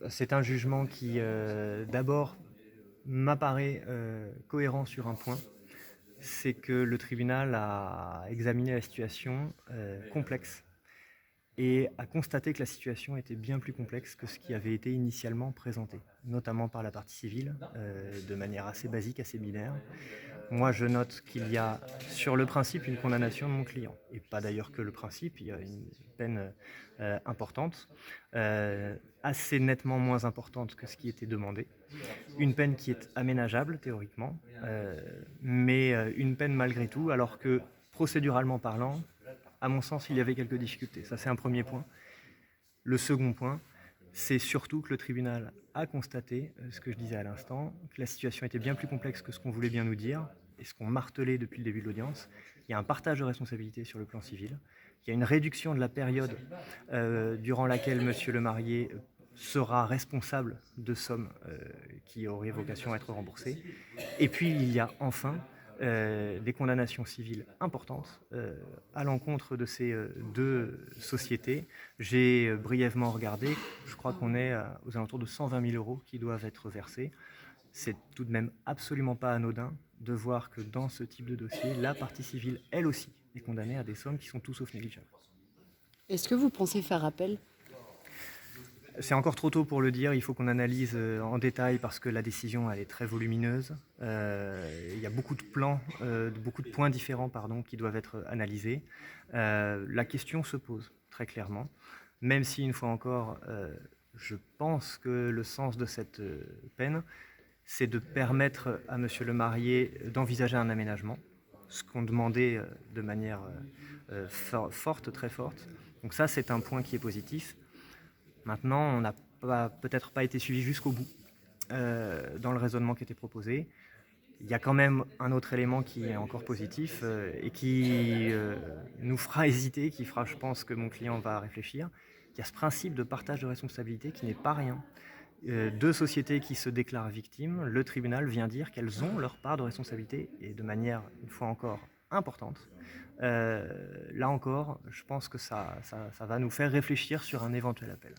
C'est un jugement qui, d'abord, m'apparaît cohérent sur un point, c'est que le tribunal a examiné la situation complexe et a constaté que la situation était bien plus complexe que ce qui avait été initialement présenté, notamment par la partie civile, de manière assez basique, assez binaire. Moi, je note qu'il y a, sur le principe, une condamnation de mon client. Et pas d'ailleurs que le principe, il y a une peine importante, assez nettement moins importante que ce qui était demandé. Une peine qui est aménageable, théoriquement, mais une peine malgré tout, alors que, procéduralement parlant, à mon sens, il y avait quelques difficultés. Ça, c'est un premier point. Le second point, c'est surtout que le tribunal a constaté, ce que je disais à l'instant, que la situation était bien plus complexe que ce qu'on voulait bien nous dire, et ce qu'on martelait depuis le début de l'audience. Il y a un partage de responsabilités sur le plan civil, il y a une réduction de la période durant laquelle monsieur le marié sera responsable de sommes qui auraient vocation à être remboursées. Et puis il y a enfin des condamnations civiles importantes à l'encontre de ces deux sociétés. J'ai brièvement regardé, je crois qu'on est aux alentours de 120 000 € qui doivent être versés. C'est tout de même absolument pas anodin de voir que dans ce type de dossier, la partie civile, elle aussi, est condamnée à des sommes qui sont tout sauf négligeables. Est-ce que vous pensez faire appel? C'est encore trop tôt pour le dire, il faut qu'on analyse en détail parce que la décision elle est très volumineuse. Il y a beaucoup de plans, beaucoup de points différents pardon, qui doivent être analysés. La question se pose très clairement, même si une fois encore, je pense que le sens de cette peine, c'est de permettre à monsieur le marié d'envisager un aménagement, ce qu'on demandait de manière forte, très forte. Donc ça, c'est un point qui est positif. Maintenant, on n'a peut-être pas été suivi jusqu'au bout dans le raisonnement qui était proposé. Il y a quand même un autre élément qui est encore positif et qui nous fera hésiter, qui fera, je pense, que mon client va réfléchir. Il y a ce principe de partage de responsabilité qui n'est pas rien. Deux sociétés qui se déclarent victimes, le tribunal vient dire qu'elles ont leur part de responsabilité et de manière, une fois encore, importante. Là encore, je pense que ça va nous faire réfléchir sur un éventuel appel.